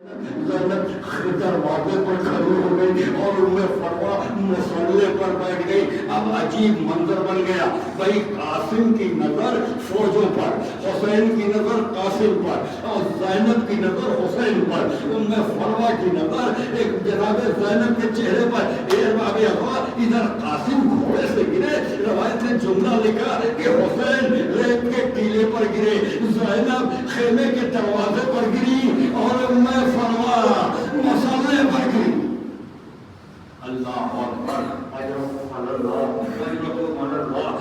زینب دروازے پر کھڑی ہو گئی اور فروا مسلح پر بیٹھ گئی. اب عجیب منظر بن گیا. بھائی قاسم کی نظر فوجوں پر، حسین کی نظر قاسم پر اور زینب کی نظر حسین پر، فروا کی نظر ایک جناب زینب کے چہرے پر. ادھر قاسم گھوڑے سے گرے، روایت نے جملہ لکھا کہ حسین ریت کے ٹیلے پر گرے، زینب خیمے کے دروازے پر گری اور فروا مسلح پر گری. اللہ اکبر، اجرکم اللہ، اجرکم اللہ.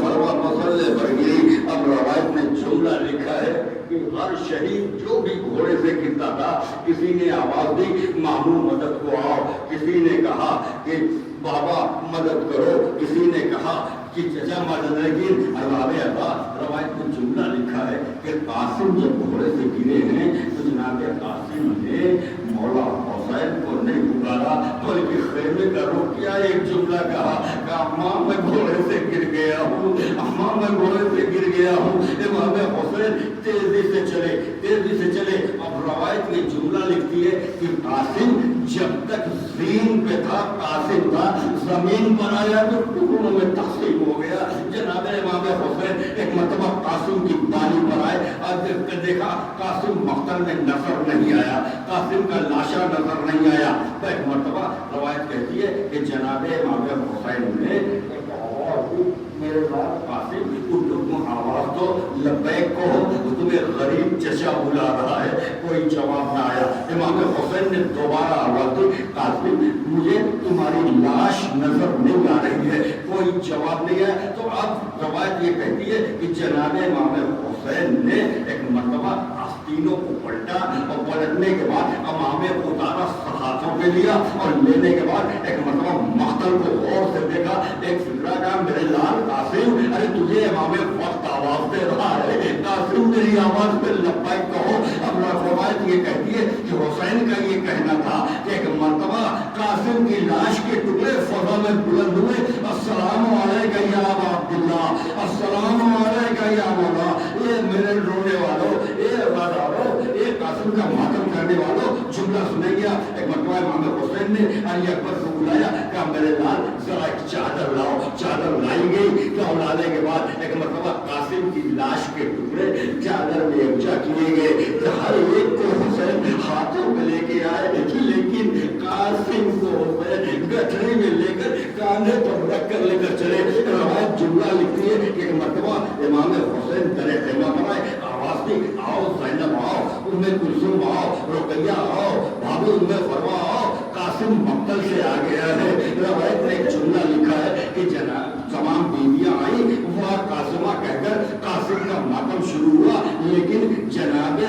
فروا مسلح پر گری. اب روایت نے جملہ لکھا ہے کہ ہر شہید جو بھی گھوڑے سے گرتا تھا، کسی نے آواز دی ماموں مدد کو آؤ، کسی نے کہا کہ بابا مدد کرو، کسی نے کہا کہ چچا مدد. لیکن روایت میں جملہ لکھا ہے کہ قاسم جب گھوڑے سے گرے ہیں تو جناب قاسم نے مولا حسین کو نہیں پکارا بلکہ خیمے کا رخ کیا. ایک جملہ کہا اماں میں گھوڑے سے گر گیا ہوں، اماں میں گھوڑے سے گر گیا ہوں. امام حسین تیزی سے چلے، تیزی سے چلے. اب روایت میں جملہ لکھتی ہے کہ قاسم جب تک زین پہ تھا، قاسم تھا، زمین پر آیا تو ٹکڑوں میں تقسیم ہو گیا. جناب امام حسین ایک مرتبہ قاسم کی بالی پر آئے اور دیکھا قاسم مقتل میں نظر نہیں آیا، قاسم کا لاشا نظر نہیں آیا. تو ایک مرتبہ روایت کہتی ہے کہ جناب امام حسین نے ایک آواز دی، میرے بعد قاسم تم آواز دو، لبیک کہو، تمہیں غریب چچا بلا رہا ہے. کوئی جواب نہ آیا. امام حسین نے دوبارہ آواز دی، قاسم مجھے تمہاری لاش نظر نہیں آ رہی ہے. کوئی جواب نہیں آیا. تو اب روایت یہ کہتی ہے کہ جناب امام حسین نے ایک مرتبہ آستینوں کو پلٹا اور پلٹنے کے بعد امام اتارا ہاتھوں پہ لیا اور لینے کے بعد ایک مرتبہ مقتل کو غور سے دیکھا. ایک فکرہ کا میرے لال قاسم، ارے تجھے امام وقت آواز دے رہا ہے، قاسم میری آواز پہ لبیک کہو. اب روایت یہ کہتی ہے کہ حسین کا یہ کہنا تھا کہ ایک مرتبہ قاسم کی لاش کے ٹکڑے فضا میں بلند ہوئے، السلام علیکہ یا ابا عبداللہ، السلام علیکہ یا مولا. یہ میرے رونے والوں، یہ وفاداروں، یہ قاسم کا ماتم کرنے والوں، جملہ سنے گیا. ایک مرتبہ امام حسین نے علی اکبر کو بلایا کہ میرے لال ذرا ایک چادر لاؤ. چادر لائی گئی. تو لانے کے بعد ایک مرتبہ قاسم کی لاش کے ٹکڑے چادر میں یکجا کیے گئے. ہر ایک کو حسین ہاتھوں میں لے کے آئے، لیکن قاسم کو حسین گٹھڑی میں لے کر کاندھے پر رکھ کر لے کر چلے. روایت جملہ لکھتی ہے کہ ایک مرتبہ امام حسین درے خیمہ پر آئے، آواز دی آؤ زینب آؤ، ام کلثوم آؤ، رقیہ آؤ، بھابی ام فروا آؤ، قاسم مقتل سے آ گیا ہے. روایت نے ایک جملہ لکھا ہے کہ جناب تمام بیویاں آئیں، وہ قاسمہ کہہ کر قاسم کا ماتم شروع ہوا. لیکن جناب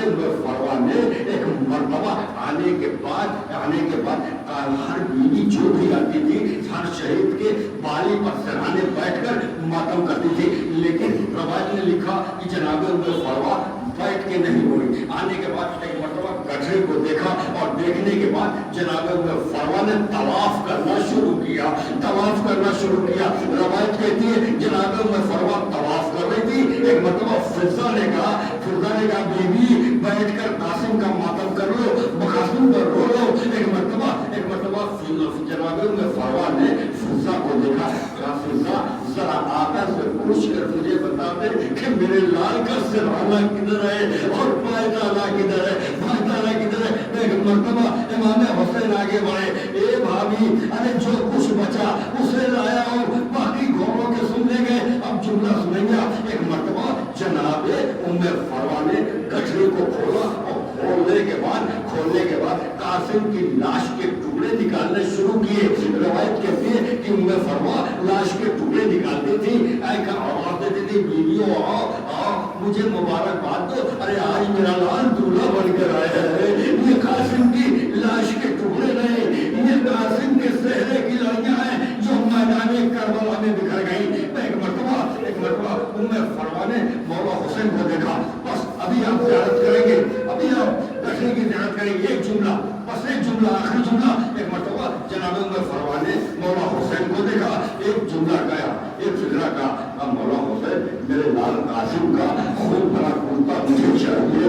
فروا نے ایک مرتبہ آنے کے بعد ہر بیوی جو بھی آتی تھی ہر شہید کے بالی پر سرہانے بیٹھ کر ماتم کرتی تھی. لیکن روایت نے لکھا کہ جناب فروا بیٹھ کے نہیں ہوئی. آنے کے بعد ایک مرتبہ گٹھڑے کو دیکھا اور دیکھنے کے بعد جناب فروا نے طواف کرنا شروع کیا، طواف کرنا شروع کیا. روایت کہتی ہے جناب فروا طواف کر رہی تھی. ایک مرتبہ فضا نے کہا بیوی بیٹھ کر قاسم کا ماتم کر لو، قاسم پر رو لو. ایک مرتبہ جناب فروا نے فضا کو دیکھا. فضا ذرا آقا سے پوچھ کر مجھے بتا دے کہ میرے لال کا سرحانہ کدھر ہے اور پائتالا کدھر ہے، پائتالا کدھر ہے. ایک مرتبہ امام حسین آگے بڑھے، اے بھابھی ارے جو کچھ بچا اسے لایا ہوں، باقی گھوڑوں کے سن لے گئے. اب جملہ سنیں گے. ایک مرتبہ جناب ام فروا نے گٹھڑی کو کھولا اور کھولنے کے بعد قاسم کی لاش کے ٹکڑے نکالنے شروع کیے. روایت کہتی ہے کہ ام فروا لاش کے ٹکڑے نکالتی تھی، آواز دیتی تھی بیویوں آؤ آؤ مجھے مبارکباد دو، ارے آج میرا لال دولہا بن کر آیا ہے. یہ قاسم کی لاش کے ٹکڑے نہیں، یہ قاسم کے صحرے کی لڑیاں ہیں جو میدان کربلا میں بکھر گئیں. ایک مرتبہ ام فروا نے مولا حسین کو دیکھا. بس ابھی آپ زیارت کریں گے، ابھی آپ گٹھڑی کی زیارت کریں گے. ایک جملہ، بس ایک جملہ، آخری جملہ. ایک مرتبہ جناب ام فروا نے مولا حسین کو دیکھا، ایک جملہ کہا، ایک فکرہ کا مولا حسین میرے لال قاسم کا خون بھرا کرتا مجھے چاہیے.